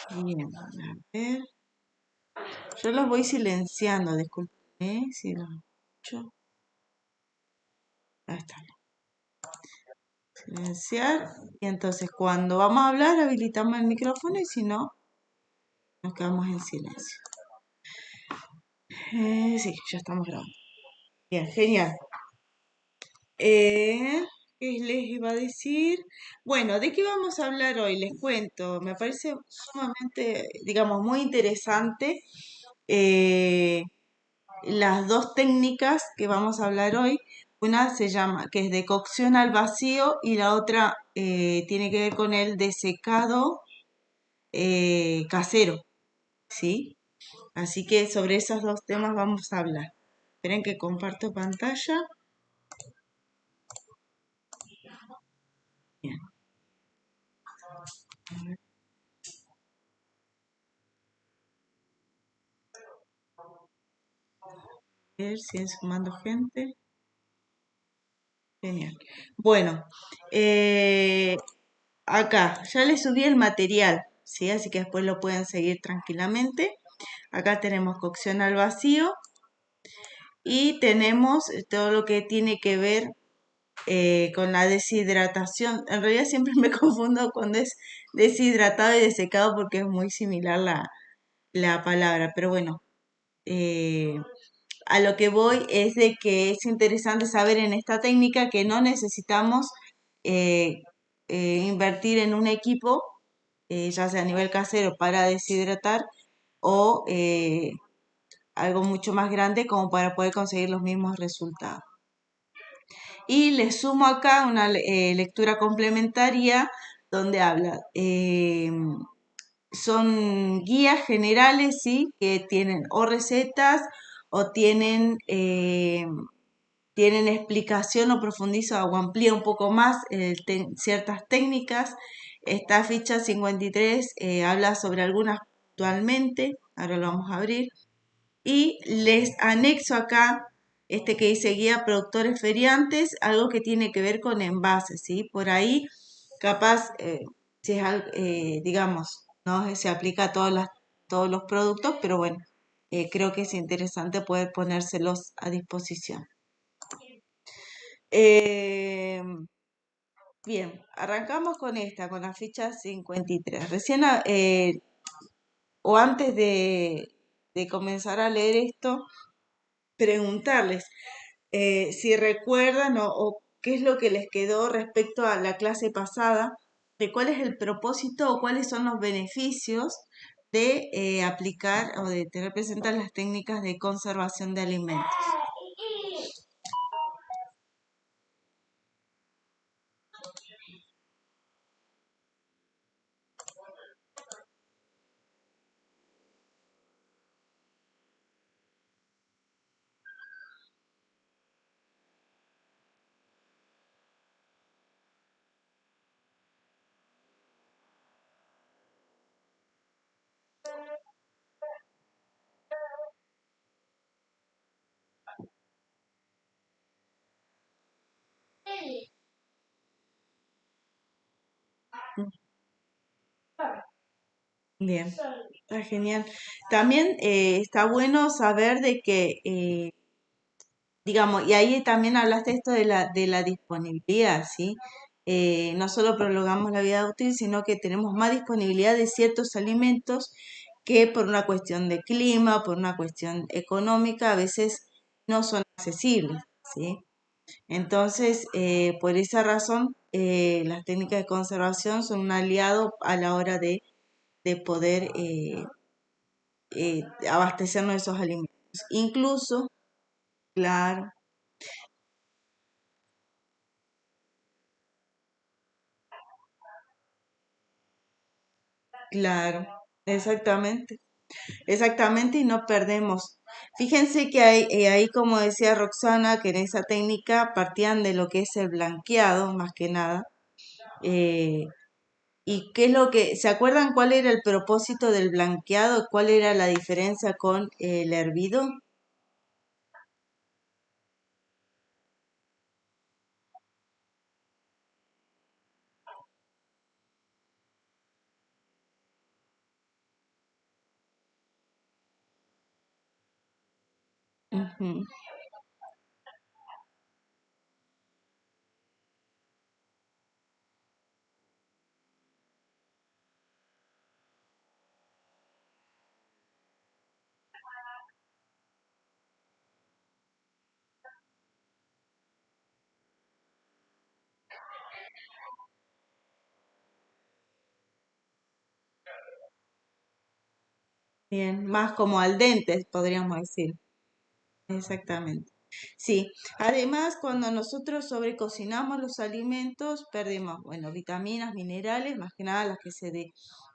Bien, a ver. Yo los voy silenciando, disculpen, si los escucho. Ahí está. Silenciar. Y entonces cuando vamos a hablar habilitamos el micrófono y si no, nos quedamos en silencio. Sí, ya estamos grabando. Bien, genial. ¿Qué les iba a decir? Bueno, ¿de qué vamos a hablar hoy? Les cuento. Me parece sumamente, digamos, muy interesante eh, las dos técnicas que vamos a hablar hoy. Una se llama, que es de cocción al vacío y la otra tiene que ver con el desecado casero, ¿sí? Así que sobre esos dos temas vamos a hablar. Esperen que comparto pantalla. Bien. A ver, siguen sumando gente. Genial. Bueno, eh, acá ya les subí el material, ¿sí? Así que después lo pueden seguir tranquilamente. Acá tenemos cocción al vacío y tenemos todo lo que tiene que ver con la deshidratación. En realidad siempre me confundo cuando es deshidratado y desecado porque es muy similar la palabra, pero bueno, eh, a lo que voy es de que es interesante saber en esta técnica que no necesitamos eh, invertir en un equipo, ya sea a nivel casero para deshidratar o algo mucho más grande como para poder conseguir los mismos resultados. Y le sumo acá una lectura complementaria donde habla, son guías generales, ¿sí? Que tienen o recetas o tienen explicación o profundiza o amplía un poco más ciertas técnicas. Esta ficha 53 habla sobre algunas actualmente, ahora lo vamos a abrir, y les anexo acá este que dice guía productores feriantes, algo que tiene que ver con envases, ¿sí? Por ahí, capaz, si es digamos, no se aplica a todos los productos, pero bueno, creo que es interesante poder ponérselos a disposición. Eh, bien, arrancamos con esta, con la ficha 53. Recién, o antes de comenzar a leer esto, preguntarles si recuerdan o qué es lo que les quedó respecto a la clase pasada, de cuál es el propósito o cuáles son los beneficios de aplicar o de tener presentes las técnicas de conservación de alimentos. Bien, está genial. También está bueno saber de que digamos, y ahí también hablaste esto de la disponibilidad, ¿sí? No solo prolongamos la vida útil, sino que tenemos más disponibilidad de ciertos alimentos que por una cuestión de clima, por una cuestión económica, a veces no son accesibles, ¿sí? Entonces, por esa razón, las técnicas de conservación son un aliado a la hora de poder abastecernos de esos alimentos. Incluso, claro, claro, exactamente, exactamente, y no perdemos. Fíjense que ahí, como decía Roxana, que en esa técnica partían de lo que es el blanqueado, más que nada. eh, ¿Y qué es lo que, se acuerdan cuál era el propósito del blanqueado? ¿Cuál era la diferencia con el hervido? Ujú. Bien, más como al dente, podríamos decir. Exactamente. Sí, además cuando nosotros sobrecocinamos los alimentos, perdemos, bueno, vitaminas, minerales, más que nada las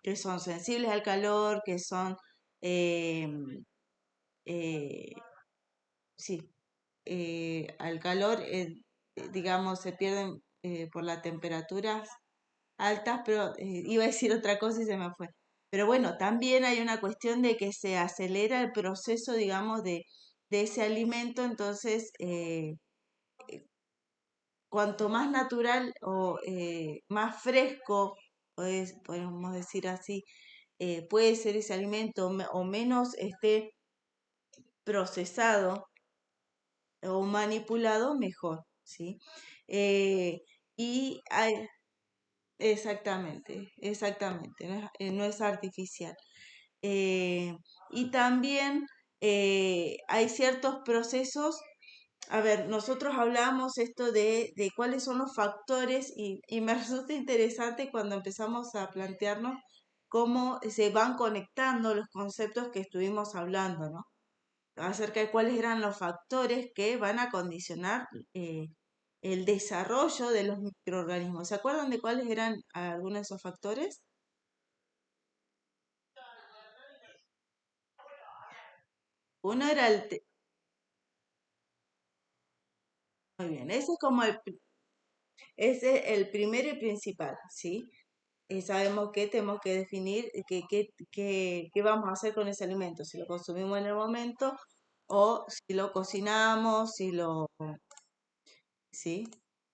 que son sensibles al calor, que son, eh, eh, sí, al calor, digamos, se pierden por las temperaturas altas, pero iba a decir otra cosa y se me fue. Pero bueno, también hay una cuestión de que se acelera el proceso, digamos, de ese alimento, entonces, cuanto más natural o más fresco, podemos decir así, puede ser ese alimento o menos esté procesado o manipulado, mejor, ¿sí? Eh, y hay, exactamente, exactamente, no es artificial. Eh, y también hay ciertos procesos. A ver, nosotros hablábamos esto de cuáles son los factores y me resulta interesante cuando empezamos a plantearnos cómo se van conectando los conceptos que estuvimos hablando, ¿no? Acerca de cuáles eran los factores que van a condicionar el desarrollo de los microorganismos. ¿Se acuerdan de cuáles eran algunos de esos factores? Uno era muy bien, ese es como ese es el primero y principal, ¿sí? Sabemos que tenemos que definir qué vamos a hacer con ese alimento, si lo consumimos en el momento o si lo cocinamos, ¿sí?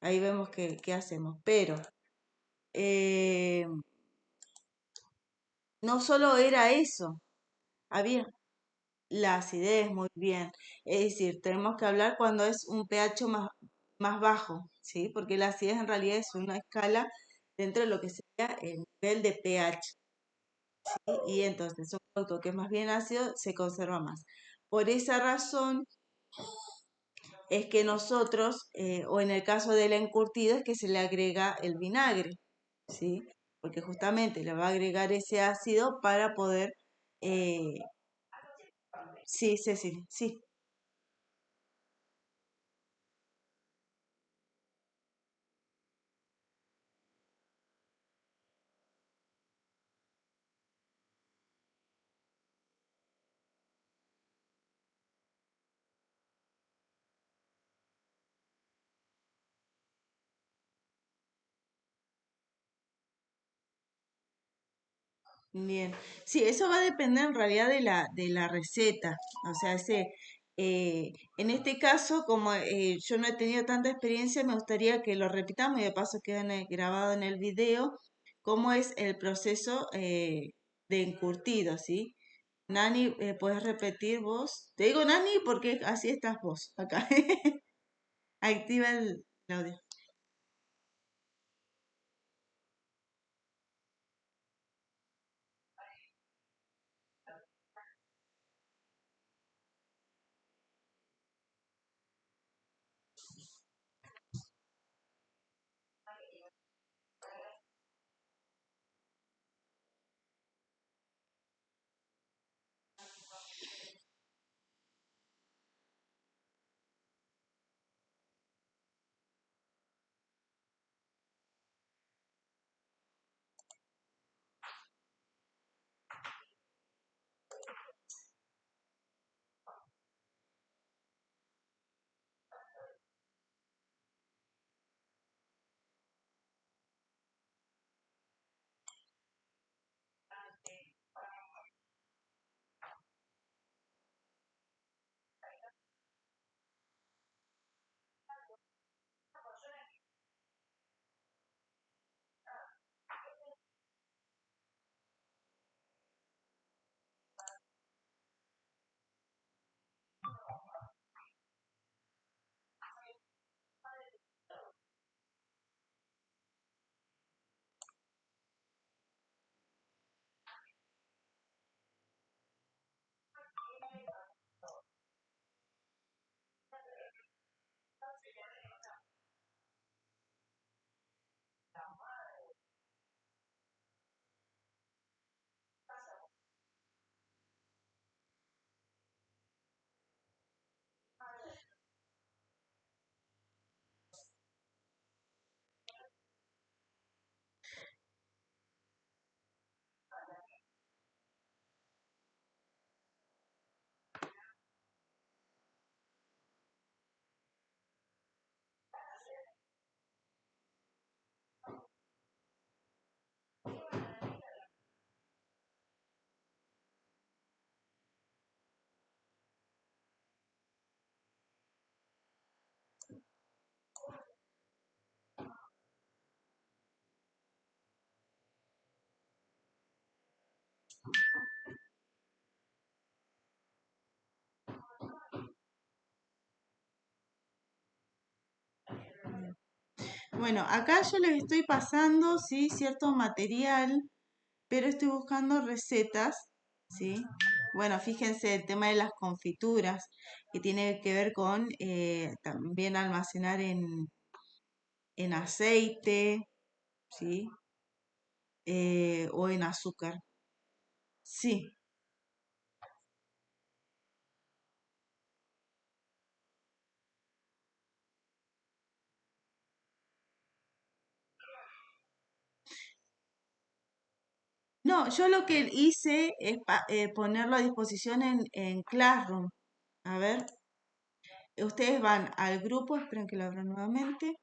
Ahí vemos qué hacemos. Pero eh, no solo era eso, había la acidez, muy bien. Es decir, tenemos que hablar cuando es un pH más bajo, ¿sí? Porque la acidez en realidad es una escala dentro de lo que sería el nivel de pH. Y entonces un producto que es más bien ácido se conserva más. Por esa razón es que nosotros, o en el caso del encurtido, es que se le agrega el vinagre, ¿sí? Porque justamente le va a agregar ese ácido para poder... eh, sí, Ceci, sí. Bien, sí, eso va a depender en realidad de la receta. O sea, en este caso, como yo no he tenido tanta experiencia, me gustaría que lo repitamos y de paso queda grabado en el video cómo es el proceso de encurtido, ¿sí? Nani, ¿puedes repetir vos? Te digo Nani porque así estás vos acá. Activa el audio. Bueno, acá yo les estoy pasando, sí, cierto material, pero estoy buscando recetas, ¿sí? Bueno, fíjense el tema de las confituras, que tiene que ver con también almacenar en aceite, ¿sí? O en azúcar. Sí. No, yo lo que hice es ponerlo a disposición en Classroom. A ver, ustedes van al grupo, esperen que lo abra nuevamente,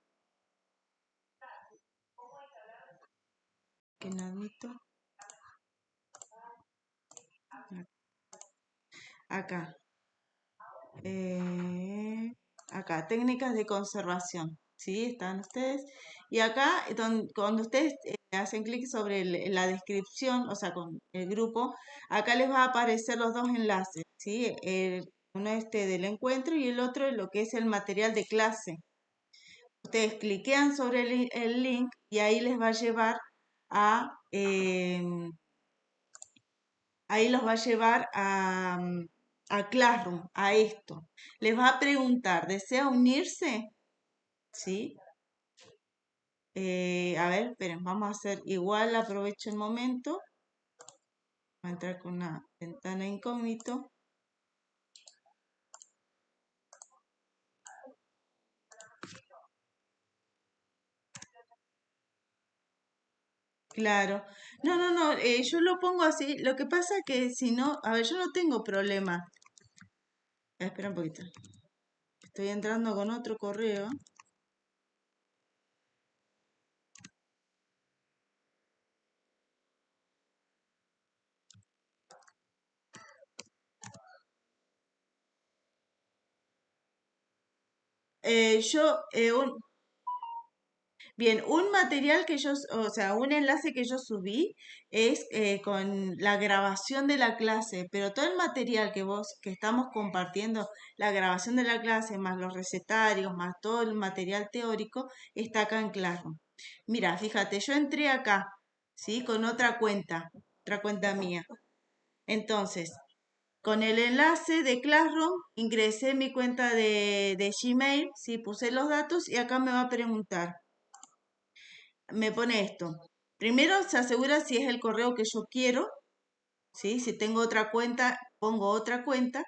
que no admito. Acá. eh, Acá, técnicas de conservación, ¿sí? Están ustedes. Y acá, cuando ustedes hacen clic sobre la descripción, o sea, con el grupo, acá les va a aparecer los dos enlaces, ¿sí? Uno este del encuentro y el otro lo que es el material de clase. Ustedes cliquean sobre el link y ahí les va a llevar a, ahí los va a llevar a Classroom, a esto. Les va a preguntar, ¿desea unirse? ¿Sí? A ver, esperen, vamos a hacer igual, aprovecho el momento. Voy a entrar con una ventana incógnito. Claro. No, no, no, yo lo pongo así. Lo que pasa que si no, a ver, yo no tengo problema. Espera un poquito. Estoy entrando con otro correo. Bien, un material que yo, o sea, un enlace que yo subí es con la grabación de la clase, pero todo el material que estamos compartiendo, la grabación de la clase, más los recetarios, más todo el material teórico, está acá en Classroom. Mira, fíjate, yo entré acá, ¿sí? Con otra cuenta mía. Entonces, con el enlace de Classroom, ingresé mi cuenta de Gmail, ¿sí? Puse los datos y acá me va a preguntar me pone esto. Primero se asegura si es el correo que yo quiero, ¿sí? Si tengo otra cuenta, pongo otra cuenta.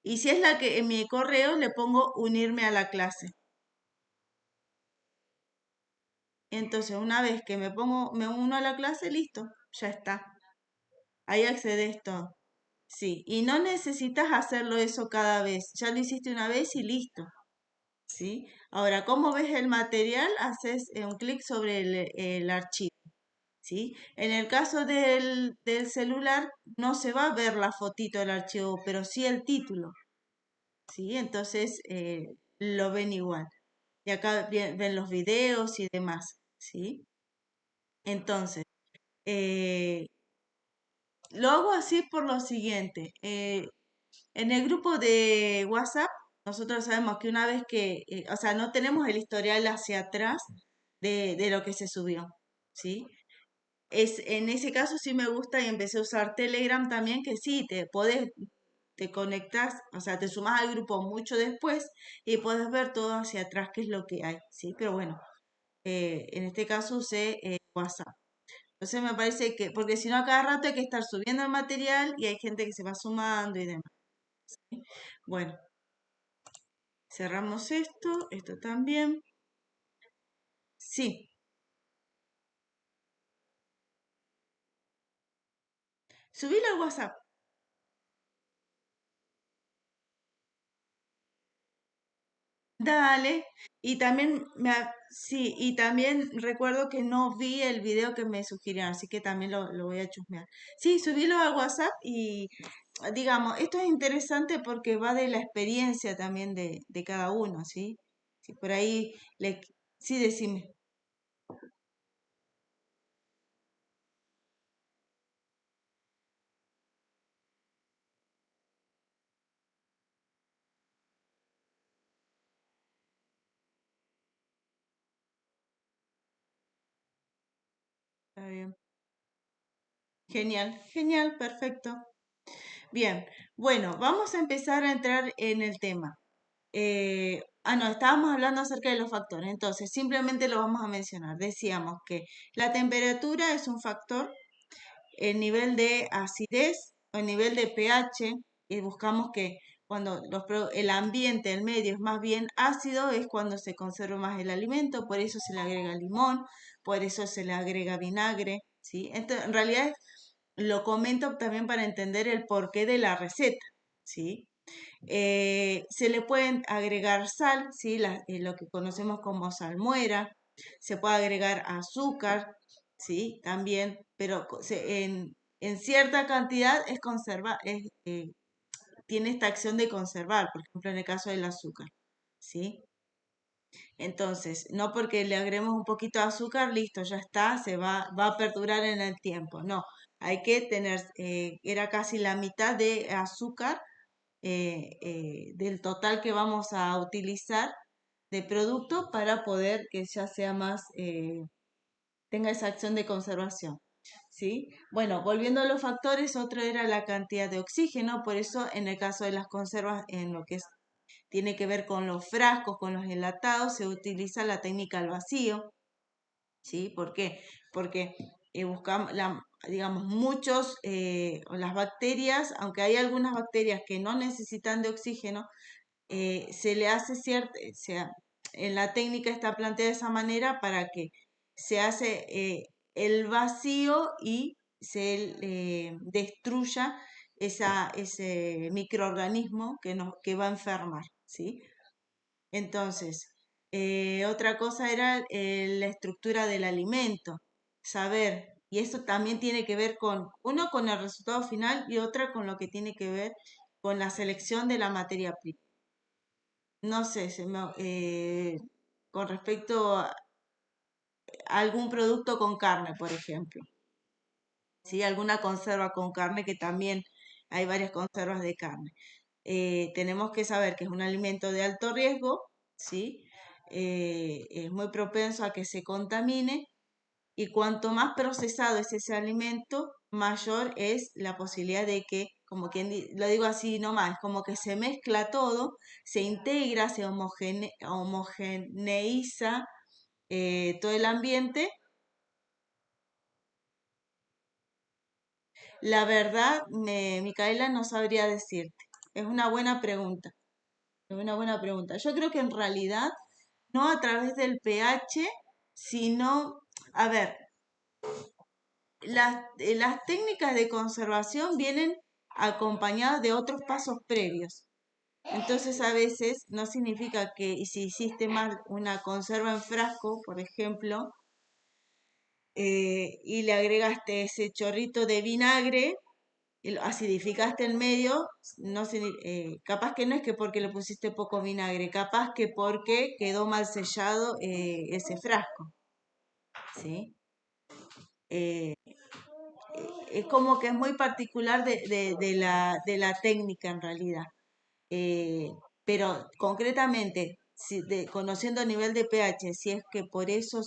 Y si es la que en mi correo, le pongo unirme a la clase. Entonces, una vez que me uno a la clase, listo, ya está. Ahí accedes todo. Sí, y no necesitas hacerlo eso cada vez. Ya lo hiciste una vez y listo. ¿Sí? Ahora, ¿cómo ves el material? Haces un clic sobre el archivo. ¿Sí? En el caso del celular no se va a ver la fotito del archivo, pero sí el título, ¿sí? Entonces lo ven igual. Y acá ven los videos y demás, ¿sí? Entonces, eh, lo hago así por lo siguiente. En el grupo de WhatsApp, nosotros sabemos que una vez o sea, no tenemos el historial hacia atrás de lo que se subió, ¿sí? En ese caso sí me gusta y empecé a usar Telegram también, que sí, te conectas, o sea, te sumas al grupo mucho después y puedes ver todo hacia atrás qué es lo que hay, ¿sí? Pero bueno, en este caso usé WhatsApp. Entonces me parece que, porque si no a cada rato hay que estar subiendo el material y hay gente que se va sumando y demás. ¿Sí? Bueno, cerramos esto también. Sí, subílo al WhatsApp. Dale. Y también sí, y también recuerdo que no vi el video que me sugirieron, así que también lo voy a chusmear. Sí, subílo a WhatsApp y digamos, esto es interesante porque va de la experiencia también de cada uno, ¿sí? Si por ahí sí, decime. bien. Genial, genial, perfecto. Bien, bueno, vamos a empezar a entrar en el tema. No, estábamos hablando acerca de los factores, entonces simplemente lo vamos a mencionar. Decíamos que la temperatura es un factor, el nivel de acidez o el nivel de pH, y buscamos que cuando el ambiente, el medio es más bien ácido, es cuando se conserva más el alimento, por eso se le agrega limón, por eso se le agrega vinagre, ¿sí? Entonces, en realidad lo comento también para entender el porqué de la receta, ¿sí? Se le pueden agregar sal, ¿sí? Lo que conocemos como salmuera, se puede agregar azúcar, ¿sí? También, pero en cierta cantidad tiene esta acción de conservar, por ejemplo, en el caso del azúcar, ¿sí? Entonces, no porque le agreguemos un poquito de azúcar, listo, ya está, va a perdurar en el tiempo. No, hay que tener, era casi la mitad de azúcar del total que vamos a utilizar de producto para poder que ya sea más, tenga esa acción de conservación. ¿Sí? Bueno, volviendo a los factores, otro era la cantidad de oxígeno, por eso en el caso de las conservas, en lo que tiene que ver con los frascos, con los enlatados, se utiliza la técnica al vacío. ¿Sí? ¿Por qué? Porque buscamos, digamos, o las bacterias, aunque hay algunas bacterias que no necesitan de oxígeno, se le hace en la técnica está planteada de esa manera para que se hace el vacío y se destruya ese microorganismo que va a enfermar, ¿sí? Entonces, otra cosa era la estructura del alimento, saber, y eso también tiene que ver uno, con el resultado final y otra con lo que tiene que ver con la selección de la materia prima. No sé, con respecto a algún producto con carne, por ejemplo. ¿Sí? Alguna conserva con carne, que también hay varias conservas de carne. Tenemos que saber que es un alimento de alto riesgo, ¿sí? Es muy propenso a que se contamine, y cuanto más procesado es ese alimento, mayor es la posibilidad de que, como lo digo así nomás, como que se mezcla todo, se integra, se homogeneiza todo el ambiente. La verdad, Micaela, no sabría decirte. Es una buena pregunta. Es una buena pregunta. Yo creo que en realidad no a través del pH, sino, a ver, las técnicas de conservación vienen acompañadas de otros pasos previos. Entonces a veces no significa que, y si hiciste mal una conserva en frasco, por ejemplo, y le agregaste ese chorrito de vinagre y lo acidificaste en medio, no, capaz que no es que porque le pusiste poco vinagre, capaz que porque quedó mal sellado ese frasco, ¿sí? Eh, es como que es muy particular de la técnica en realidad. Eh, pero concretamente, conociendo el nivel de pH, si es que por eso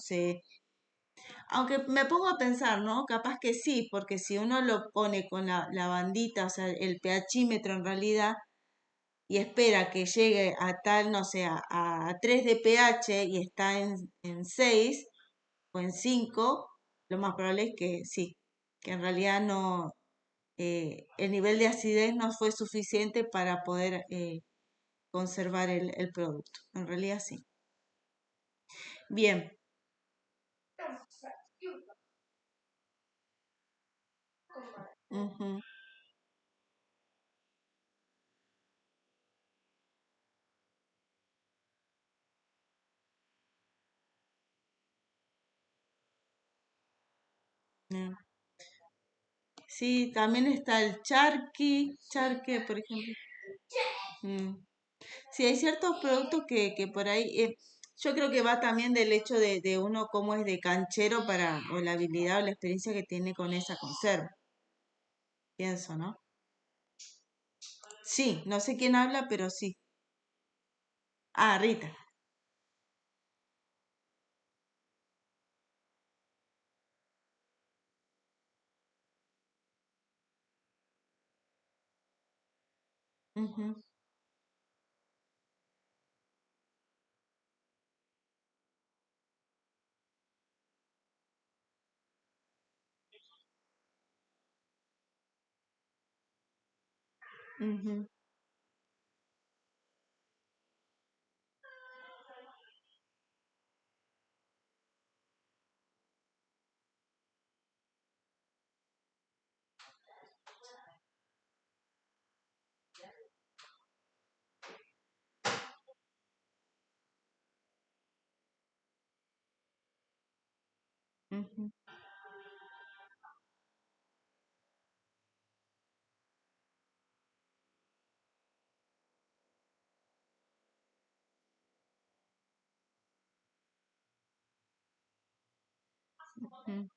aunque me pongo a pensar, ¿no? Capaz que sí, porque si uno lo pone con la bandita, o sea, el pHímetro en realidad, y espera que llegue a tal, no sé, a 3 de pH y está en 6 o en 5, lo más probable es que sí, que en realidad no, el nivel de acidez no fue suficiente para poder conservar el producto. En realidad sí. Bien. Ujú, mm. Sí, también está el charque, por ejemplo. Mm. Sí, hay ciertos productos que por ahí, yo creo que va también del hecho de uno cómo es de canchero o la habilidad o la experiencia que tiene con esa conserva, pienso, ¿no? Sí, no sé quién habla, pero sí. Ah, Rita. Ujú, ujú, ujú, ujú,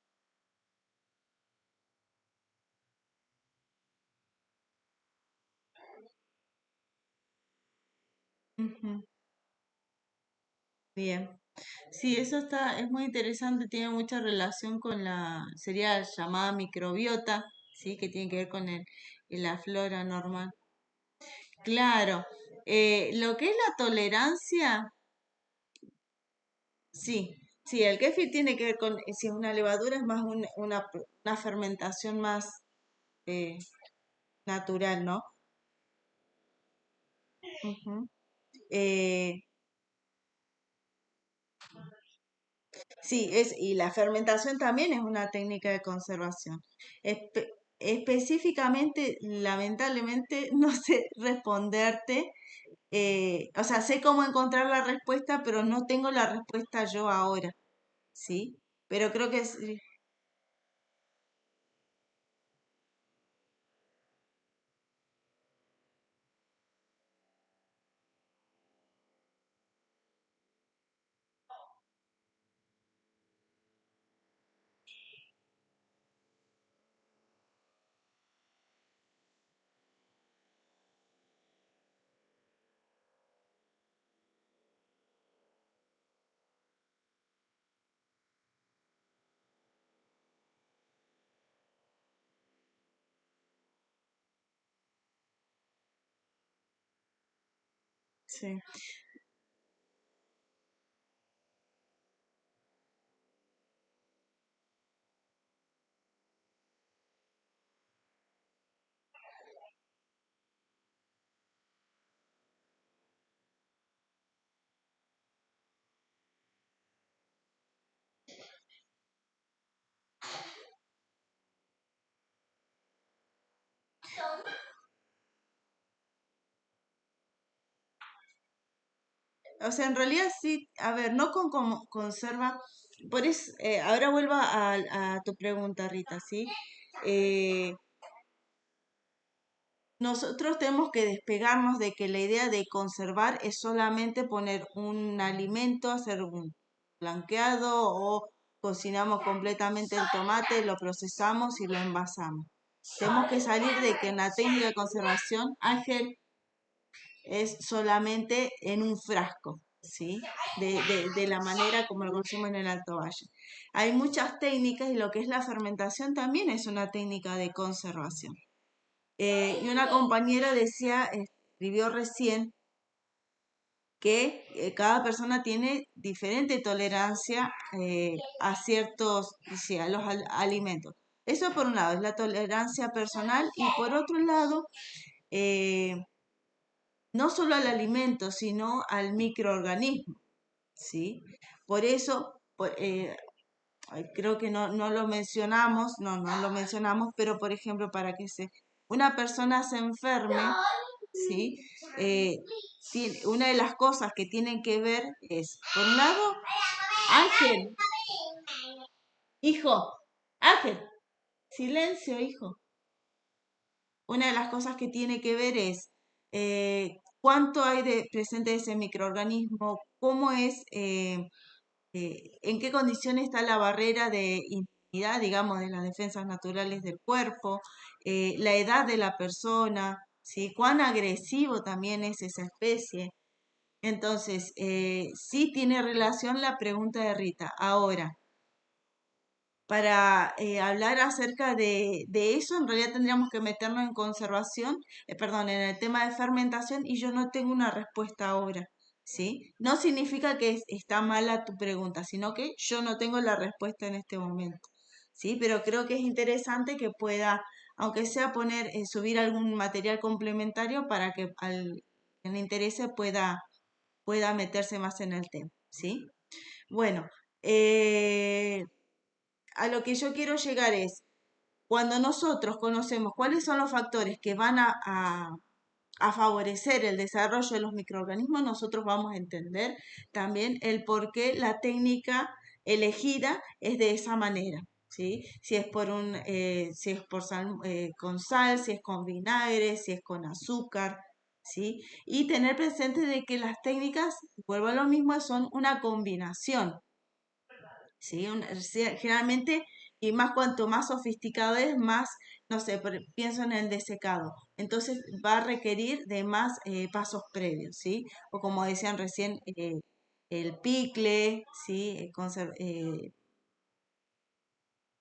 ujú. Bien. Sí, eso está, es muy interesante, tiene mucha relación con sería llamada microbiota, ¿sí? Que tiene que ver con la flora normal. Claro, lo que es la tolerancia, sí, sí, el kéfir tiene que ver con, si es una levadura, es más una fermentación más eh, natural, ¿no? Ujú. Eh, sí, y la fermentación también es una técnica de conservación. Específicamente, lamentablemente, no sé responderte. O sea, sé cómo encontrar la respuesta, pero no tengo la respuesta yo ahora, ¿sí? Pero creo que sí. O sea, en realidad sí, a ver, no como conserva, por eso, ahora vuelvo a tu pregunta, Rita, ¿sí? Eh, Nosotros tenemos que despegarnos de que la idea de conservar es solamente poner un alimento, hacer un blanqueado o cocinamos completamente el tomate, lo procesamos y lo envasamos. Tenemos que salir de que en la técnica de conservación ángel es solamente en un frasco, ¿sí? De la manera como lo consumo en el Alto Valle. Hay muchas técnicas y lo que es la fermentación también es una técnica de conservación. Y una compañera decía, escribió recién, que cada persona tiene diferente tolerancia a ciertos, sí, a los alimentos. Eso por un lado es la tolerancia personal y por otro lado, eh, no solo al alimento, sino al microorganismo, ¿sí? Por eso, ay, creo que no lo mencionamos, no lo mencionamos, pero por ejemplo, para que una persona se enferme, ¿sí? Eh, una de las cosas que tienen que ver es, por un lado, Ángel, hijo, Ángel, silencio, hijo. Una de las cosas que tiene que ver es cuánto hay presente de ese microorganismo, cómo es, en qué condición está la barrera de inmunidad, digamos, de las defensas naturales del cuerpo, la edad de la persona, ¿sí? Cuán agresivo también es esa especie. Entonces, sí tiene relación la pregunta de Rita. Ahora, para hablar acerca de eso, en realidad tendríamos que meternos en conservación, perdón, en el tema de fermentación y yo no tengo una respuesta ahora, ¿sí? No significa que está mala tu pregunta, sino que yo no tengo la respuesta en este momento, ¿sí? Pero creo que es interesante que pueda, aunque sea poner, subir algún material complementario para que al que le interese pueda meterse más en el tema, ¿sí? Bueno, eh, a lo que yo quiero llegar es, cuando nosotros conocemos cuáles son los factores que van a favorecer el desarrollo de los microorganismos, nosotros vamos a entender también el por qué la técnica elegida es de esa manera. ¿Sí? Si es si es con sal, si es con vinagre, si es con azúcar, ¿sí? Y tener presente de que las técnicas, vuelvo a lo mismo, son una combinación, ¿sí? Generalmente, y más cuanto más sofisticado es, más, no sé, pienso en el desecado. Entonces va a requerir de más pasos previos, ¿sí? O como decían recién, el picle, ¿sí?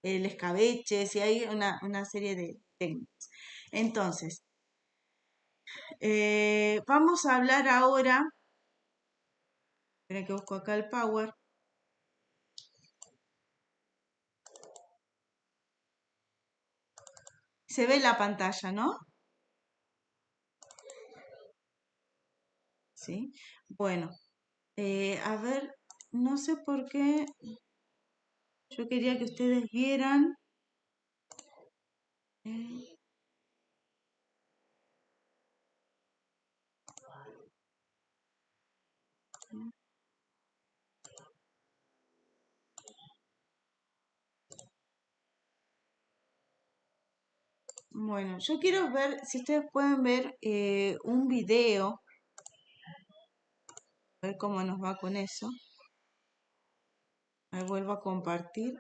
El escabeche, ¿sí? Hay una serie de técnicas. Entonces, vamos a hablar ahora, espera que busco acá el Power. Se ve la pantalla, ¿no? ¿Sí? Bueno, a ver, no sé por qué yo quería que ustedes vieran. eh, bueno, yo quiero ver si ustedes pueden ver un video, a ver cómo nos va con eso. Me vuelvo a compartir.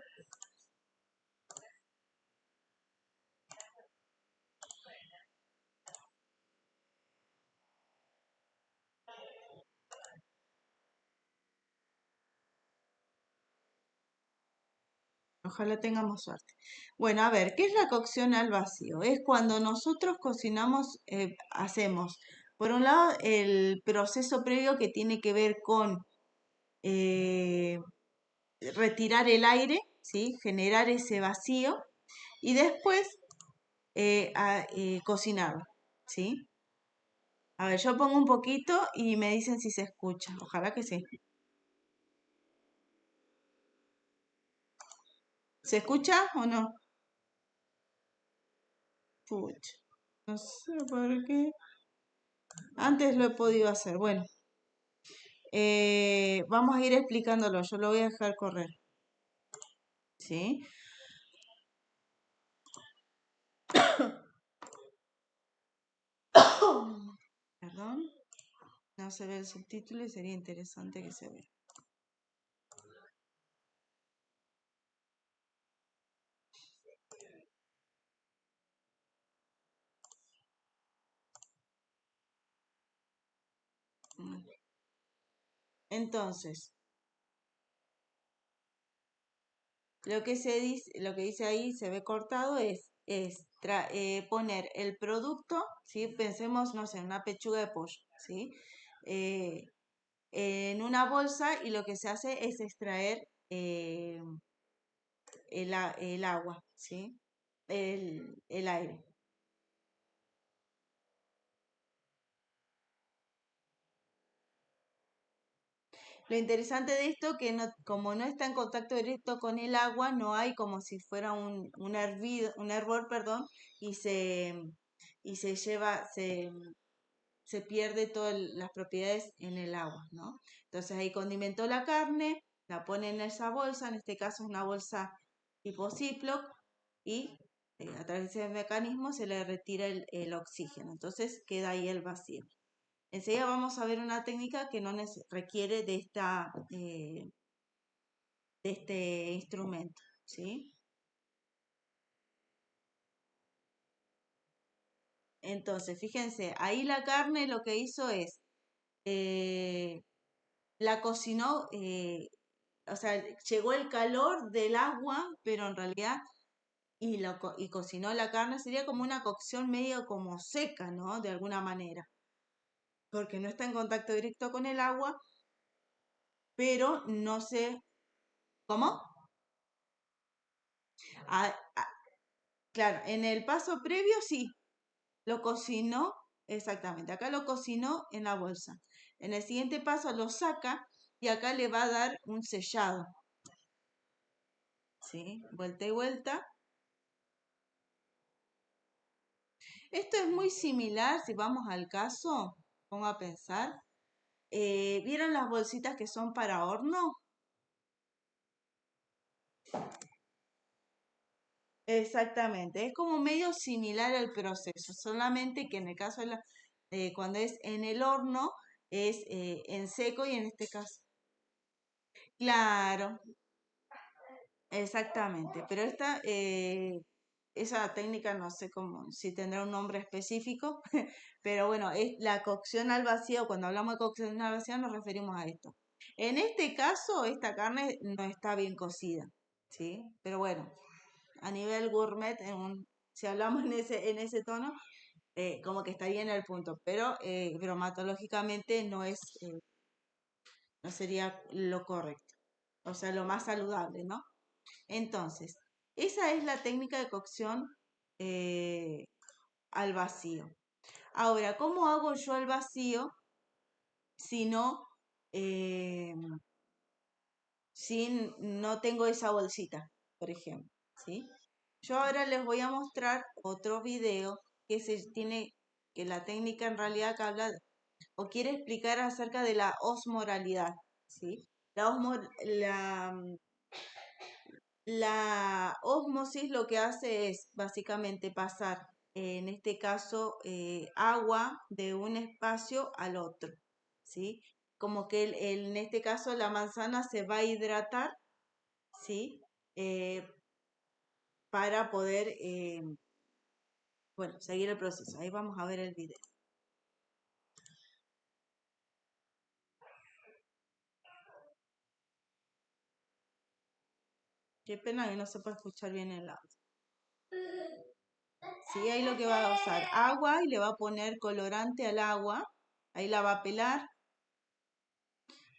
Ojalá tengamos suerte. Bueno, a ver, ¿qué es la cocción al vacío? Es cuando nosotros cocinamos, hacemos, por un lado, el proceso previo que tiene que ver con eh, retirar el aire, ¿sí? Generar ese vacío y después cocinarlo, ¿sí? A ver, yo pongo un poquito y me dicen si se escucha. Ojalá que sí. ¿Se escucha o no? Pucha, no sé por qué. Antes lo he podido hacer. Bueno, vamos a ir explicándolo. Yo lo voy a dejar correr. ¿Sí? Perdón. No se ve el subtítulo y sería interesante que se vea. Mm. Entonces, lo que dice ahí, se ve cortado, es poner el producto, ¿sí? Pensemos, no sé, en una pechuga de pollo, ¿sí? Eh, en una bolsa y lo que se hace es extraer el agua, ¿sí? El aire. Lo interesante de esto que no, como no está en contacto directo con el agua, no hay como si fuera un hervor, perdón, y y se lleva, se pierde todas las propiedades en el agua, ¿no? Entonces ahí condimentó la carne, la pone en esa bolsa, en este caso es una bolsa tipo Ziploc, y a través de ese mecanismo se le retira el oxígeno, entonces queda ahí el vacío. Enseguida vamos a ver una técnica que no requiere de este instrumento, ¿sí? Entonces, fíjense, ahí la carne lo que hizo es, la cocinó o sea, llegó el calor del agua, pero en realidad, y cocinó la carne, sería como una cocción medio como seca, ¿no? De alguna manera, porque no está en contacto directo con el agua, pero no sé, ¿cómo? Ah, claro, en el paso previo sí, lo cocinó, exactamente, acá lo cocinó en la bolsa. En el siguiente paso lo saca y acá le va a dar un sellado, ¿sí? Vuelta y vuelta. Esto es muy similar, si vamos al caso, pongo a pensar. ¿Vieron las bolsitas que son para horno? Exactamente, es como medio similar al proceso, solamente que en el caso de cuando es en el horno es en seco y en este caso. Claro, exactamente, pero esa técnica no sé cómo, si tendrá un nombre específico, pero bueno, es la cocción al vacío. Cuando hablamos de cocción al vacío nos referimos a esto. En este caso, esta carne no está bien cocida, ¿sí? Pero bueno, a nivel gourmet, si hablamos en ese tono, como que estaría en el punto, pero bromatológicamente no sería lo correcto, o sea, lo más saludable, ¿no? Entonces, esa es la técnica de cocción eh, al vacío. Ahora, ¿cómo hago yo al vacío si eh, no tengo esa bolsita, por ejemplo? ¿Sí? Yo ahora les voy a mostrar otro video que la técnica en realidad que habla o quiere explicar acerca de la osmoralidad, ¿sí? La ósmosis lo que hace es básicamente pasar, en este caso, agua de un espacio al otro, ¿sí? Como que en este caso la manzana se va a hidratar, ¿sí? Eh, para poder, bueno, seguir el proceso. Ahí vamos a ver el video. Qué pena que no se pueda escuchar bien el audio. Sí, ahí lo que va a usar agua y le va a poner colorante al agua. Ahí la va a pelar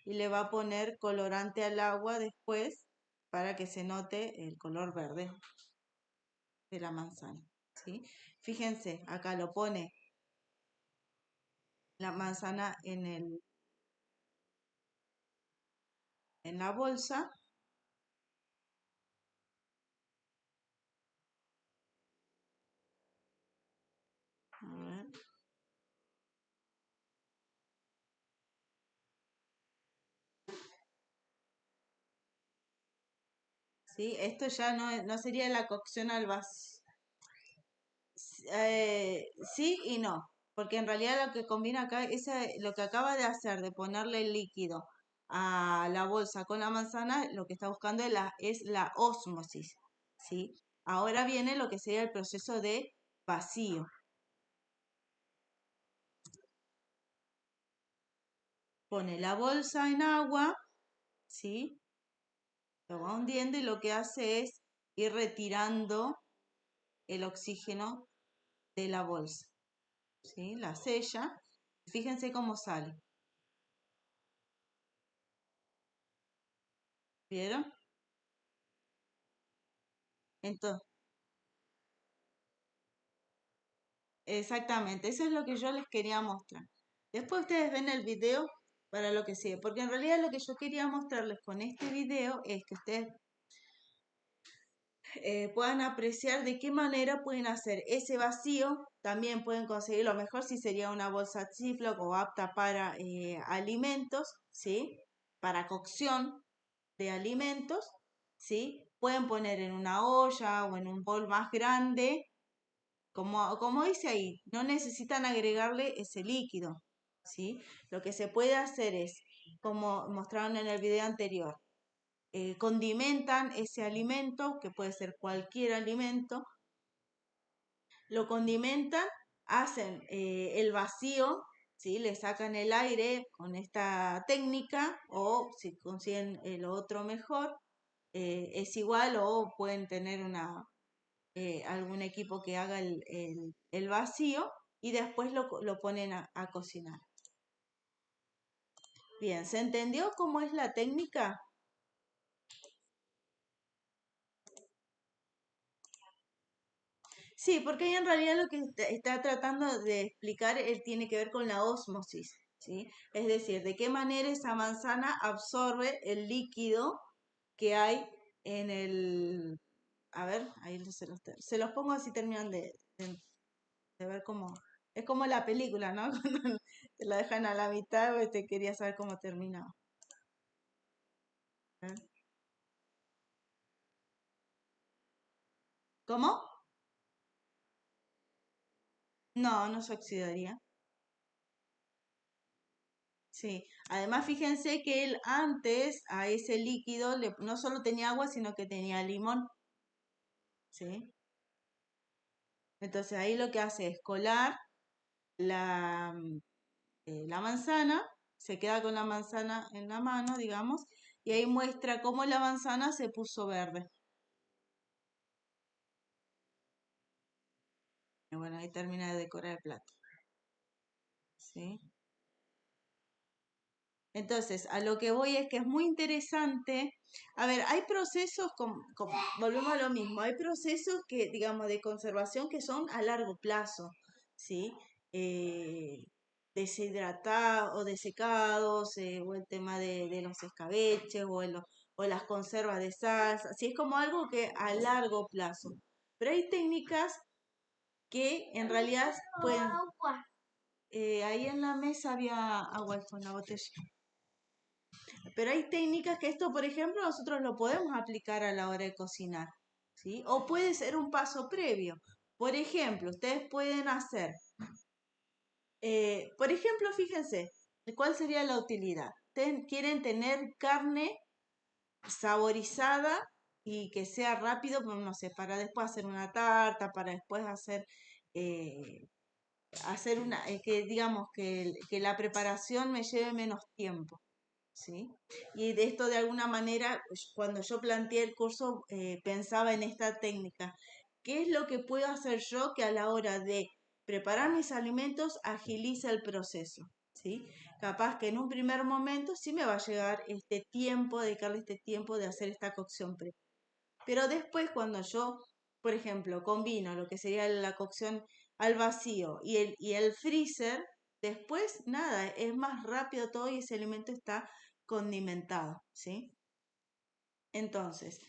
y le va a poner colorante al agua después para que se note el color verde de la manzana, ¿sí? Fíjense, acá lo pone la manzana en la bolsa. A ver, ¿sí? Esto ya no sería la cocción al vacío. Sí y no, porque en realidad lo que combina acá es lo que acaba de hacer, de ponerle el líquido a la bolsa con la manzana, lo que está buscando es la ósmosis, ¿sí? Ahora viene lo que sería el proceso de vacío. Pone la bolsa en agua, ¿sí? Lo va hundiendo y lo que hace es ir retirando el oxígeno de la bolsa, ¿sí? La sella. Fíjense cómo sale. ¿Vieron? Entonces, exactamente, eso es lo que yo les quería mostrar. Después ustedes ven el video para lo que sigue, porque en realidad lo que yo quería mostrarles con este video es que ustedes puedan apreciar de qué manera pueden hacer ese vacío. También pueden conseguir lo mejor si sería una bolsa Ziploc o apta para alimentos, ¿sí? Para cocción de alimentos, ¿sí? Pueden poner en una olla o en un bol más grande, como dice ahí, no necesitan agregarle ese líquido, ¿sí? Lo que se puede hacer es, como mostraron en el video anterior, condimentan ese alimento, que puede ser cualquier alimento, lo condimentan, hacen el vacío, ¿sí? Le sacan el aire con esta técnica o si consiguen el otro mejor, es igual o pueden tener algún equipo que haga el vacío y después lo ponen a cocinar. Bien, ¿se entendió cómo es la técnica? Sí, porque ahí en realidad lo que está tratando de explicar él tiene que ver con la ósmosis, ¿sí? Es decir, de qué manera esa manzana absorbe el líquido que hay en el... A ver, ahí se los pongo así terminan de ver cómo... Es como la película, ¿no? Cuando te la dejan a la mitad o te quería saber cómo terminaba. A ver. ¿Cómo? No, no se oxidaría. Sí, además fíjense que él antes a ese líquido no solo tenía agua, sino que tenía limón, ¿sí? Entonces ahí lo que hace es colar la manzana, se queda con la manzana en la mano, digamos, y ahí muestra cómo la manzana se puso verde. Y bueno, ahí termina de decorar el plato, ¿sí? Entonces, a lo que voy es que es muy interesante. A ver, hay procesos, volvemos a lo mismo, hay procesos que, digamos, de conservación que son a largo plazo, ¿sí? Eh, Deshidratados o desecados, o el tema de los escabeches, o las conservas de salsa, así es como algo que a largo plazo. Pero hay técnicas que en realidad pueden... ahí en la mesa había agua con la botella. Pero hay técnicas que esto, por ejemplo, nosotros lo podemos aplicar a la hora de cocinar, ¿sí? O puede ser un paso previo. Por ejemplo, ustedes pueden hacer, por ejemplo, fíjense, ¿cuál sería la utilidad? Quieren tener carne saborizada y que sea rápido, pues, no sé, para después hacer una tarta, para después eh, hacer que digamos que la preparación me lleve menos tiempo. ¿Sí? Y de esto de alguna manera, cuando yo planteé el curso, pensaba en esta técnica. ¿Qué es lo que puedo hacer yo que a la hora de preparar mis alimentos agilice el proceso? ¿Sí? Capaz que en un primer momento sí me va a llegar este tiempo, dedicarle este tiempo de hacer esta cocción previa. Pero después cuando yo, por ejemplo, combino lo que sería la cocción al vacío y el freezer, después nada, es más rápido todo y ese alimento está condimentado, ¿sí? Entonces,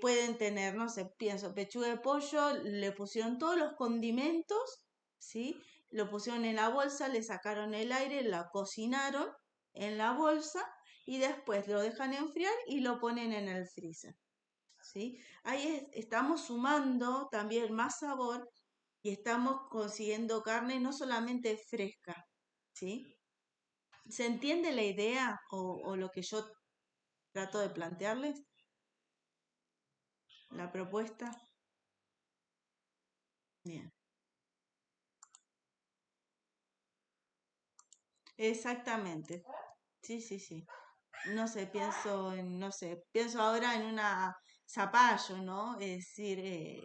pueden tener, no sé, pienso, pechuga de pollo, le pusieron todos los condimentos, ¿sí? Lo pusieron en la bolsa, le sacaron el aire, la cocinaron en la bolsa y después lo dejan enfriar y lo ponen en el freezer. ¿Sí? Ahí estamos sumando también más sabor y estamos consiguiendo carne no solamente fresca, ¿sí? ¿Se entiende la idea o lo que yo trato de plantearles? La propuesta. Bien. Exactamente. Sí, sí, sí. No sé, no sé, pienso ahora en una zapallo, ¿no? Es decir,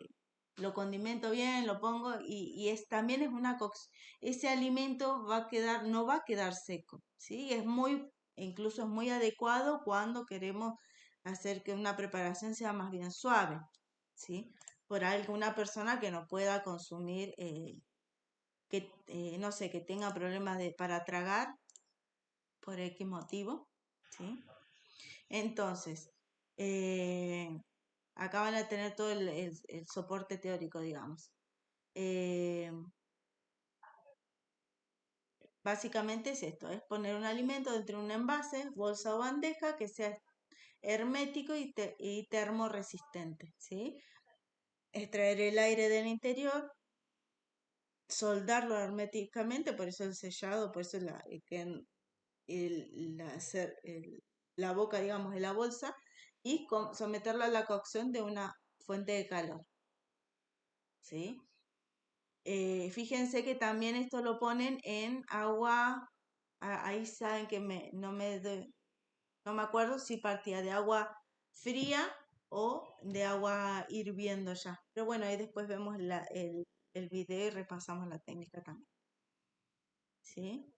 lo condimento bien, lo pongo y también es una cocción. Ese alimento va a quedar, no va a quedar seco, ¿sí? Incluso es muy adecuado cuando queremos hacer que una preparación sea más bien suave, ¿sí? Por alguna persona que no pueda consumir, no sé, que tenga problemas para tragar por X motivo, ¿sí? Entonces, eh, acá van a tener todo el soporte teórico, digamos. Eh, Básicamente es esto, es poner un alimento dentro de un envase, bolsa o bandeja que sea hermético y termoresistente, ¿sí? Extraer el aire del interior, soldarlo herméticamente, por eso el sellado, por eso la boca, digamos, de la bolsa, y someterla a la cocción de una fuente de calor, ¿sí? Fíjense que también esto lo ponen en agua, ahí saben que no me acuerdo si partía de agua fría o de agua hirviendo ya. Pero bueno, ahí después vemos el video y repasamos la técnica también. ¿Sí?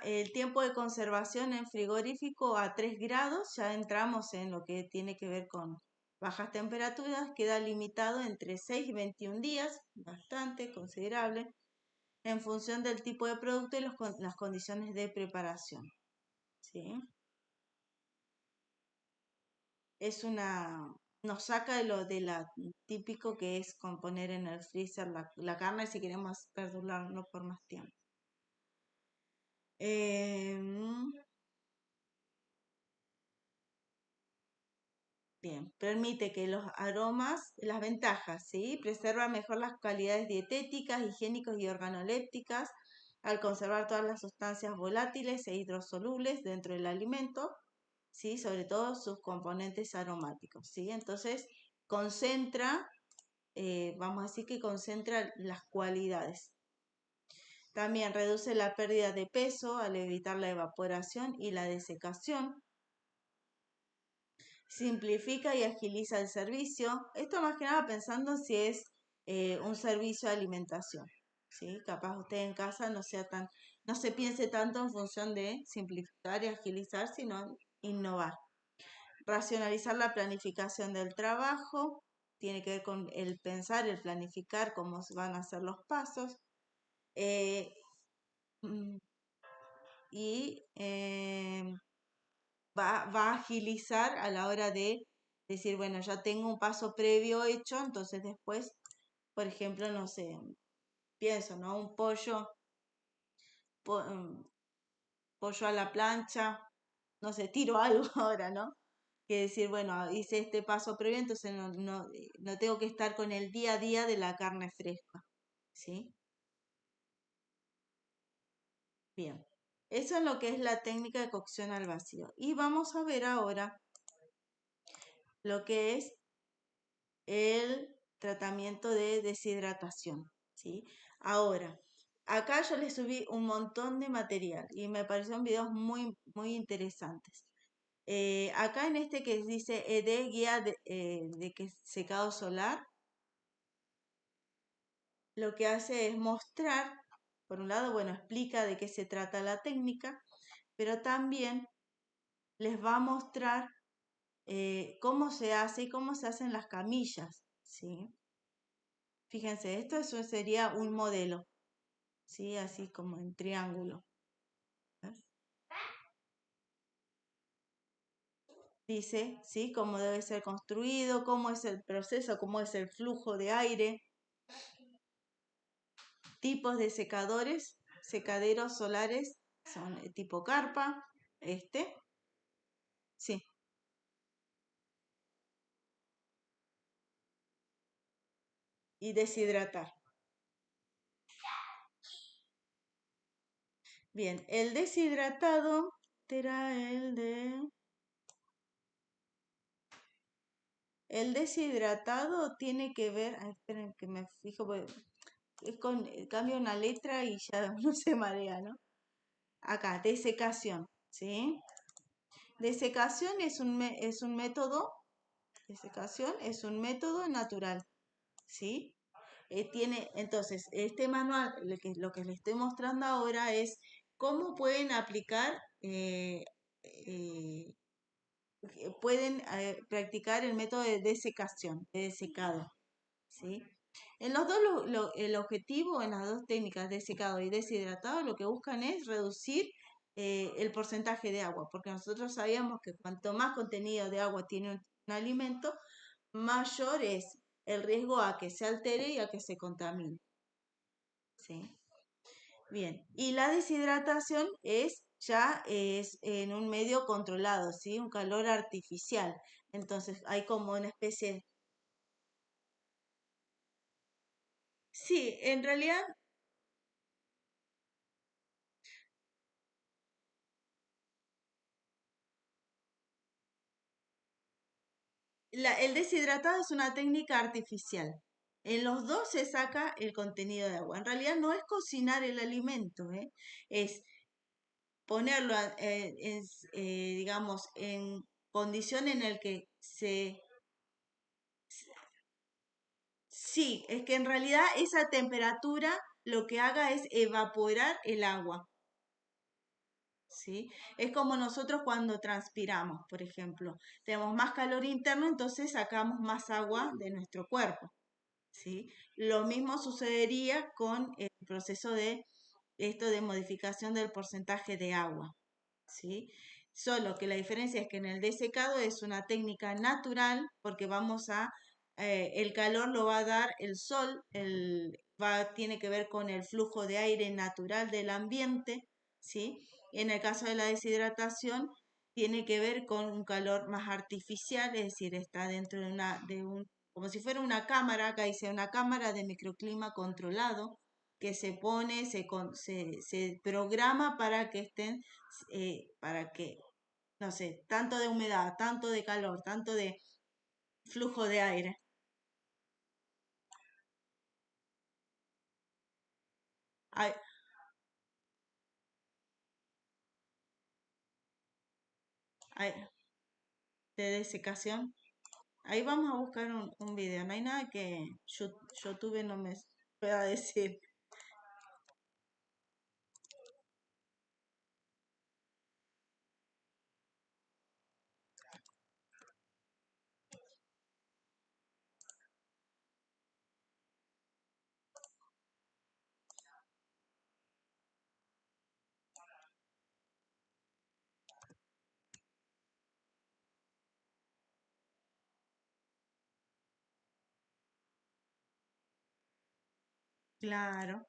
El tiempo de conservación en frigorífico a 3 grados, ya entramos en lo que tiene que ver con bajas temperaturas, queda limitado entre 6 y 21 días, bastante considerable, en función del tipo de producto y las condiciones de preparación. ¿Sí? Nos saca de la típico que es con poner en el freezer la carne si queremos perdurarlo por más tiempo. Em, Bien, permite que los aromas, las ventajas, ¿sí? Preserva mejor las calidades dietéticas, higiénicas y organolépticas al conservar todas las sustancias volátiles e hidrosolubles dentro del alimento, ¿sí? Sobre todo sus componentes aromáticos, ¿sí? Entonces, concentra, vamos a decir que concentra las cualidades. También reduce la pérdida de peso al evitar la evaporación y la desecación. Simplifica y agiliza el servicio. Esto más que nada pensando si es un servicio de alimentación. ¿Sí? Capaz usted en casa no se piense tanto en función de simplificar y agilizar, sino innovar. Racionalizar la planificación del trabajo. Tiene que ver con el pensar, el planificar cómo van a ser los pasos. Eh, mm, y va a agilizar a la hora de decir, bueno, ya tengo un paso previo hecho, entonces después, por ejemplo, no sé, pienso, ¿no? Un po- mm, pollo a la plancha, no sé, tiro algo ahora, ¿no? Que decir, bueno, hice este paso previo, entonces no tengo que estar con el día a día de la carne fresca, ¿sí? Bien, eso es lo que es la técnica de cocción al vacío. Y vamos a ver ahora lo que es el tratamiento de deshidratación, ¿sí? Ahora, acá yo les subí un montón de material y me parecieron videos muy, muy interesantes. Acá en este que dice ED, guía de secado solar, lo que hace es mostrar, por un lado, bueno, explica de qué se trata la técnica, pero también les va a mostrar cómo se hace y cómo se hacen las camillas, ¿sí? Fíjense, eso sería un modelo, ¿sí? Así como en triángulo. ¿Ves? Dice, ¿sí? Cómo debe ser construido, cómo es el proceso, cómo es el flujo de aire, tipos de secadores, secaderos solares, son tipo carpa, sí, y deshidratar. Bien, el deshidratado será el deshidratado tiene que ver, esperen que me fijo, cambio una letra y ya no se marea, ¿no? Acá, desecación, ¿sí? Desecación es un método, desecación es un método natural, ¿sí? Entonces, este manual, lo que les estoy mostrando ahora es cómo pueden aplicar, eh, pueden practicar el método de desecación, de desecado, ¿sí? En los dos, el objetivo en las dos técnicas de secado y deshidratado lo que buscan es reducir el porcentaje de agua, porque nosotros sabíamos que cuanto más contenido de agua tiene un alimento, mayor es el riesgo a que se altere y a que se contamine. ¿Sí? Bien, y la deshidratación ya es en un medio controlado, ¿sí? Un calor artificial. Entonces hay como una especie. Sí, en realidad el deshidratado es una técnica artificial. En los dos se saca el contenido de agua. En realidad no es cocinar el alimento, ¿eh? Es ponerlo, digamos, en condición en el que se... Sí, es que en realidad esa temperatura lo que haga es evaporar el agua, ¿sí? Es como nosotros cuando transpiramos, por ejemplo. Tenemos más calor interno, entonces sacamos más agua de nuestro cuerpo, ¿sí? Lo mismo sucedería con el proceso de esto de modificación del porcentaje de agua. ¿Sí? Solo que la diferencia es que en el desecado es una técnica natural porque el calor lo va a dar el sol, tiene que ver con el flujo de aire natural del ambiente, ¿sí? En el caso de la deshidratación, tiene que ver con un calor más artificial, es decir, está dentro como si fuera una cámara, acá dice una cámara de microclima controlado, que se pone, se programa para que para que, no sé, tanto de humedad, tanto de calor, tanto de flujo de aire. Ay, ay, de desecación. Ahí vamos a buscar un video. No hay nada que YouTube no me pueda decir. Claro,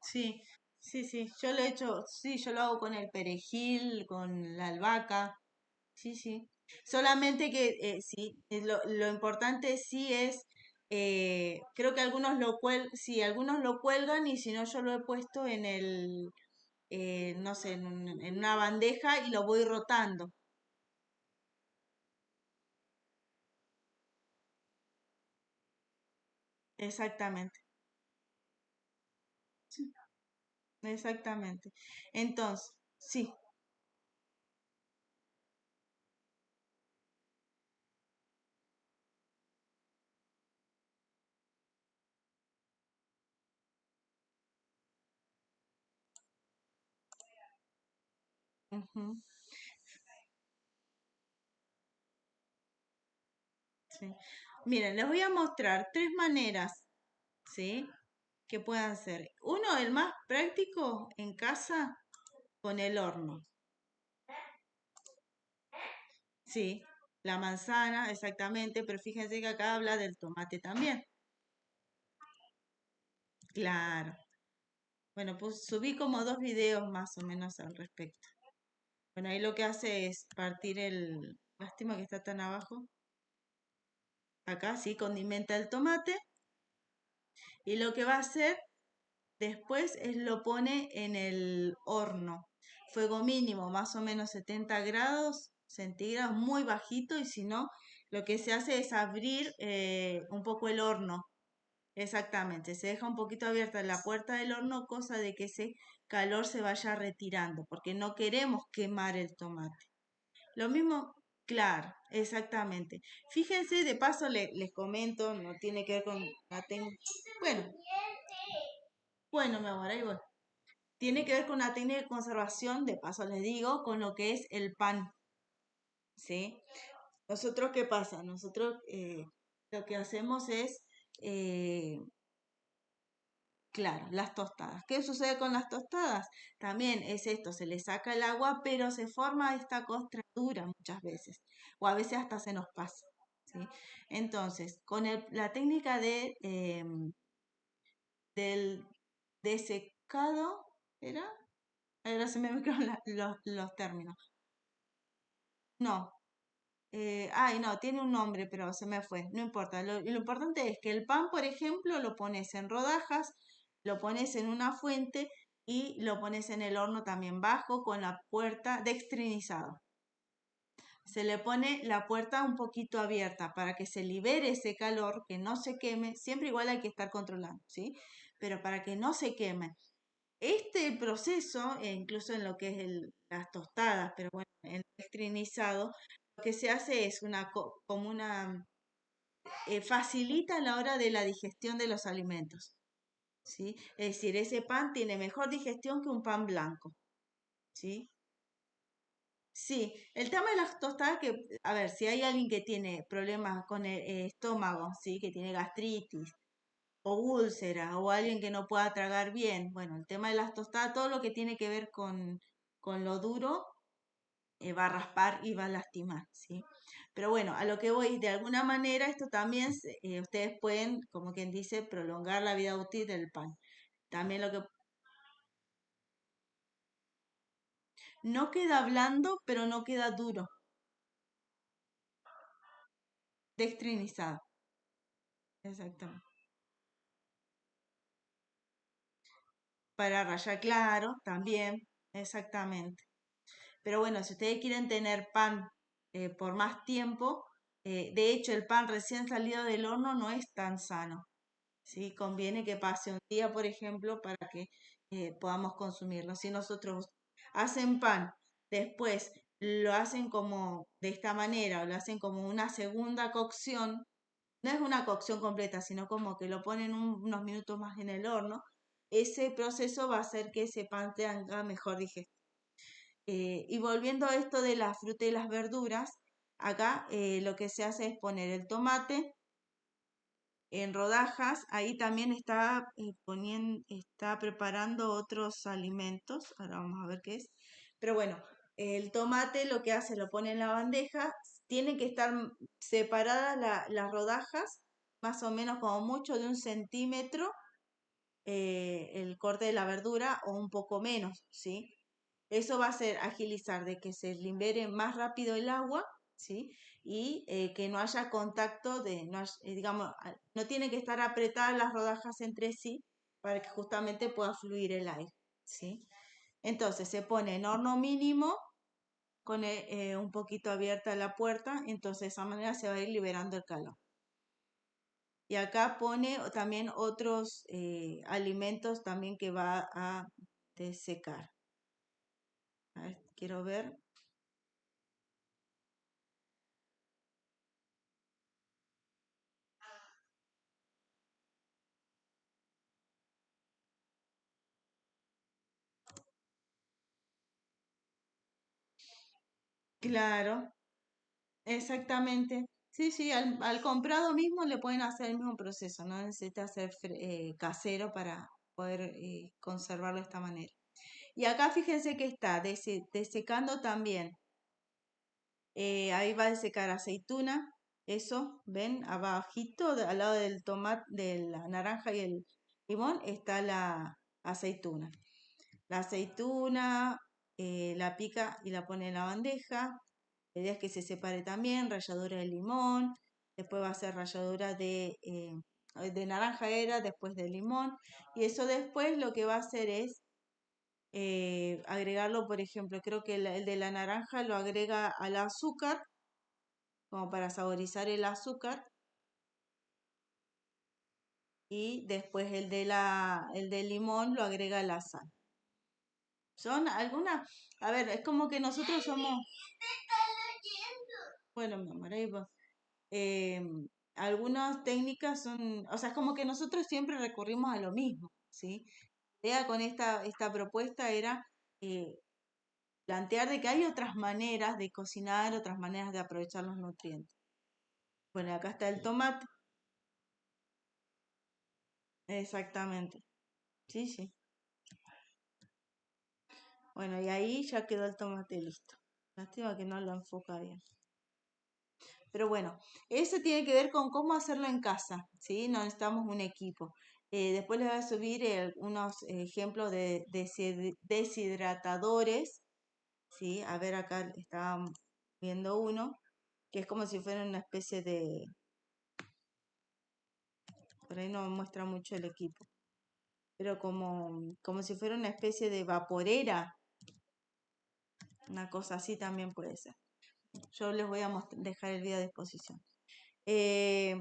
sí, sí, sí. Yo lo he hecho, sí, yo lo hago con el perejil, con la albahaca. Sí, sí. Solamente que sí, lo importante sí es, creo que sí, algunos lo cuelgan y si no yo lo he puesto no sé, en una bandeja y lo voy rotando. Exactamente, exactamente. Entonces, sí, ujú, sí. Miren, les voy a mostrar tres maneras, ¿sí? Que puedan ser. Uno, el más práctico en casa, con el horno. Sí, la manzana, exactamente, pero fíjense que acá habla del tomate también. Claro. Bueno, pues subí como dos videos más o menos al respecto. Bueno, ahí lo que hace es partir lástima que está tan abajo. Acá sí, condimenta el tomate y lo que va a hacer después es lo pone en el horno. Fuego mínimo, más o menos 70 grados centígrados, muy bajito y si no, lo que se hace es abrir un poco el horno. Exactamente, se deja un poquito abierta la puerta del horno, cosa de que ese calor se vaya retirando, porque no queremos quemar el tomate. Lo mismo, claro, exactamente. Fíjense, de paso les comento, no tiene que ver con Bueno, bueno, mi amor, ahí voy. Tiene que ver con la técnica de conservación, de paso les digo, con lo que es el pan, ¿sí? Nosotros, ¿qué pasa? Nosotros lo que hacemos es, eh, Claro, las tostadas. ¿Qué sucede con las tostadas? También es esto, se le saca el agua, pero se forma esta costra dura muchas veces, o a veces hasta se nos pasa, ¿sí? Entonces, con la técnica del desecado, ¿era? Ahora se me mezclan los términos. No, ay, no, tiene un nombre, pero se me fue, no importa. Lo importante es que el pan, por ejemplo, lo pones en rodajas, lo pones en una fuente y lo pones en el horno también bajo con la puerta dextrinizado. Se le pone la puerta un poquito abierta para que se libere ese calor, que no se queme. Siempre igual hay que estar controlando, ¿sí? Pero para que no se queme. Este proceso, incluso en lo que es las tostadas, pero bueno, en el destrinizado, lo que se hace es como una, facilita la hora de la digestión de los alimentos, ¿sí? Es decir, ese pan tiene mejor digestión que un pan blanco, ¿sí? Sí, el tema de las tostadas que, a ver, si hay alguien que tiene problemas con el estómago, ¿sí? Que tiene gastritis o úlcera o alguien que no pueda tragar bien. Bueno, el tema de las tostadas, todo lo que tiene que ver con lo duro, va a raspar y va a lastimar, ¿sí? Pero bueno, a lo que voy, de alguna manera esto también, ustedes pueden, como quien dice, prolongar la vida útil del pan. También lo que no queda blando, pero no queda duro, dextrinizado. Exactamente. Para rallar claro, también, exactamente. Pero bueno, si ustedes quieren tener pan por más tiempo, de hecho el pan recién salido del horno no es tan sano, ¿sí? Conviene que pase un día, por ejemplo, para que podamos consumirlo. Si nosotros hacen pan, después lo hacen como de esta manera o lo hacen como una segunda cocción, no es una cocción completa, sino como que lo ponen unos minutos más en el horno, ese proceso va a hacer que ese pan tenga mejor digestión. Y volviendo a esto de la fruta y las verduras, acá lo que se hace es poner el tomate en rodajas. Ahí también está poniendo, está preparando otros alimentos. Ahora vamos a ver qué es. Pero bueno, el tomate lo que hace, lo pone en la bandeja. Tienen que estar separadas las rodajas, más o menos como mucho de 1 centímetro, el corte de la verdura o un poco menos, ¿sí? Eso va a hacer agilizar de que se libere más rápido el agua, ¿sí? Y que no haya contacto digamos, no tienen que estar apretadas las rodajas entre sí para que justamente pueda fluir el aire, ¿sí? Entonces se pone en horno mínimo con un poquito abierta la puerta, entonces de esa manera se va a ir liberando el calor. Y acá pone también otros alimentos también que va a desecar. A ver, quiero ver. Claro, exactamente. Sí, sí, al comprado mismo le pueden hacer el mismo proceso, no necesita ser casero para poder conservarlo de esta manera. Y acá fíjense que está desecando también. Ahí va a desecar aceituna, eso, ven, abajito, al lado del tomate, de la naranja y el limón, está la aceituna. La aceituna la pica y la pone en la bandeja. La idea es que se separe también, ralladura de limón, después va a ser ralladura de naranja era, después de limón. Y eso después lo que va a hacer es agregarlo, por ejemplo, creo que el de la naranja lo agrega al azúcar, como para saborizar el azúcar. Y después el de limón lo agrega a la sal. Son algunas, a ver, es como que nosotros somos, bueno, mi amor, ahí va. Eh, algunas técnicas son, o sea, es como que nosotros siempre recurrimos a lo mismo, ¿sí? La idea con esta propuesta era plantear de que hay otras maneras de cocinar, otras maneras de aprovechar los nutrientes. Bueno, acá está el tomate, exactamente. Sí, sí. Bueno, y ahí ya quedó el tomate listo. Lástima que no lo enfoca bien. Pero bueno, eso tiene que ver con cómo hacerlo en casa, ¿sí? No necesitamos un equipo. Después les voy a subir unos ejemplos de deshidratadores, ¿sí? A ver, acá estaba viendo uno, que es como si fuera una especie de... Por ahí no muestra mucho el equipo, pero como si fuera una especie de vaporera, una cosa así también puede ser. Yo les voy a dejar el video a disposición. Eh,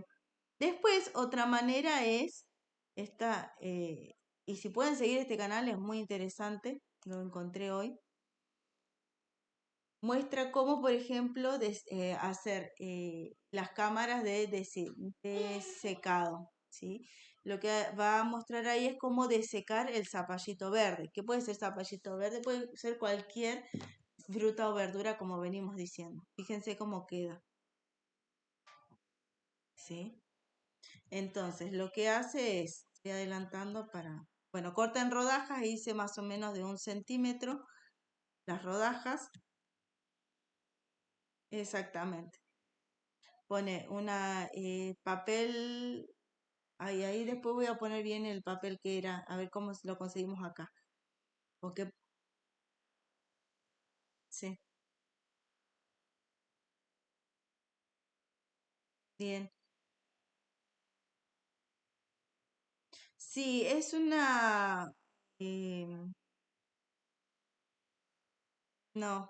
Después, otra manera es esta, y si pueden seguir este canal es muy interesante, lo encontré hoy. Muestra cómo, por ejemplo, hacer las cámaras de secado, ¿sí? Lo que va a mostrar ahí es cómo desecar el zapallito verde. ¿Qué puede ser zapallito verde? Puede ser cualquier fruta o verdura, como venimos diciendo. Fíjense cómo queda, ¿sí? Entonces, lo que hace es, estoy adelantando para, bueno, corta en rodajas, hice más o menos de 1 centímetro las rodajas, exactamente. Pone una papel, ahí después voy a poner bien el papel que era, a ver cómo lo conseguimos acá. Porque, sí, bien. Sí, es una, no,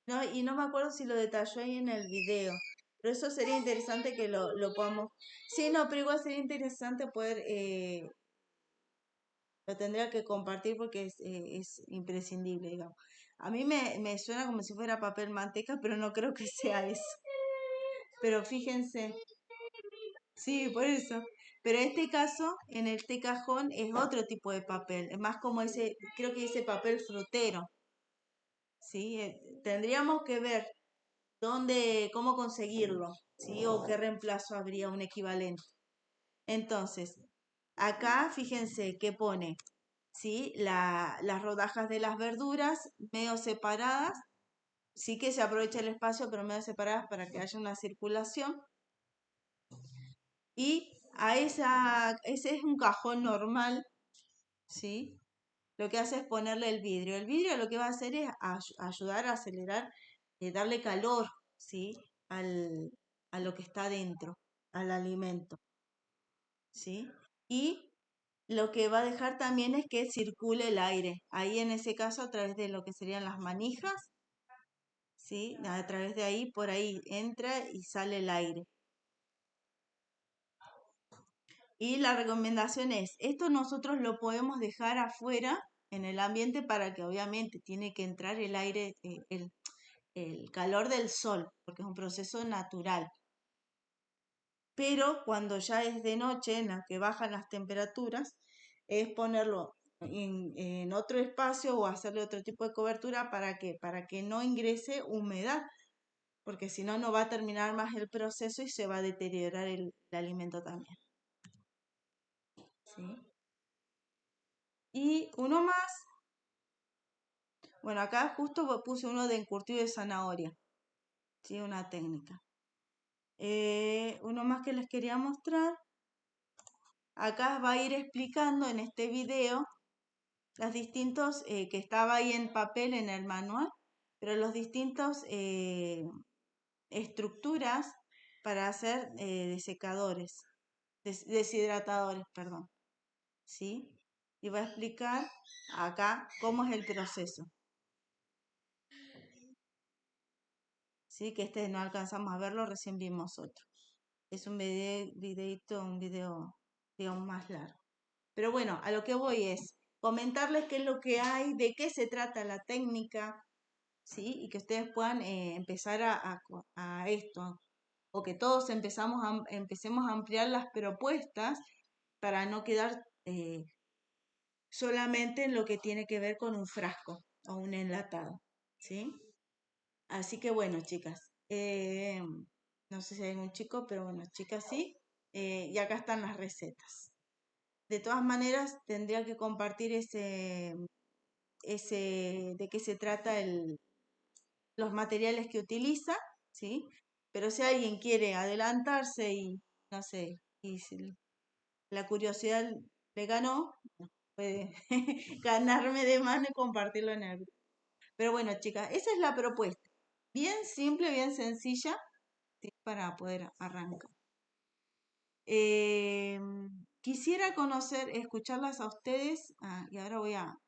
no, y no me acuerdo si lo detalló ahí en el video, pero eso sería interesante que lo podamos. Sí, no, pero igual sería interesante poder, lo tendría que compartir porque es imprescindible, digamos. A mí me suena como si fuera papel manteca, pero no creo que sea eso. Pero fíjense, sí, por eso. Pero en este caso, en este cajón es otro tipo de papel, es más como ese, creo que ese papel frutero, ¿sí? Tendríamos que ver dónde, cómo conseguirlo, ¿sí? O qué reemplazo habría un equivalente. Entonces, acá fíjense que pone, ¿sí? Las rodajas de las verduras medio separadas, sí que se aprovecha el espacio, pero medio separadas para que haya una circulación. Y ese es un cajón normal, ¿sí? Lo que hace es ponerle el vidrio. El vidrio lo que va a hacer es ayudar a acelerar, darle calor, ¿sí? Al, a lo que está dentro, al alimento, ¿sí? Y lo que va a dejar también es que circule el aire. Ahí en ese caso a través de lo que serían las manijas, ¿sí? A través de ahí, por ahí entra y sale el aire. Y la recomendación es, esto nosotros lo podemos dejar afuera en el ambiente para que obviamente tiene que entrar el aire, el calor del sol, porque es un proceso natural. Pero cuando ya es de noche, en la que bajan las temperaturas, es ponerlo en otro espacio o hacerle otro tipo de cobertura para que no ingrese humedad, porque si no, no va a terminar más el proceso y se va a deteriorar el alimento también. ¿Sí? Y uno más, bueno, acá justo puse uno de encurtido de zanahoria, ¿sí? Una técnica. Uno más que les quería mostrar, acá va a ir explicando en este video los distintos, que estaba ahí en papel en el manual, pero los distintos estructuras para hacer desecadores, deshidratadores, perdón, ¿sí? Y va a explicar acá cómo es el proceso, ¿sí? Que este no alcanzamos a verlo, recién vimos otro. Es un un video, digamos, más largo. Pero bueno, a lo que voy es comentarles qué es lo que hay, de qué se trata la técnica, ¿sí? Y que ustedes puedan empezar a esto, o que todos empecemos a ampliar las propuestas para no quedar solamente en lo que tiene que ver con un frasco o un enlatado, ¿sí? Así que bueno, chicas, no sé si hay un chico, pero bueno, chicas sí, y acá están las recetas. De todas maneras, tendría que compartir de qué se trata los materiales que utiliza, ¿sí? Pero si alguien quiere adelantarse y, no sé, y si la curiosidad le ganó, puede ganarme de mano y compartirlo en el grupo. Pero bueno, chicas, esa es la propuesta. Bien simple, bien sencilla, ¿sí? Para poder arrancar. Eh, Quisiera conocer, escucharlas a ustedes, y ahora voy a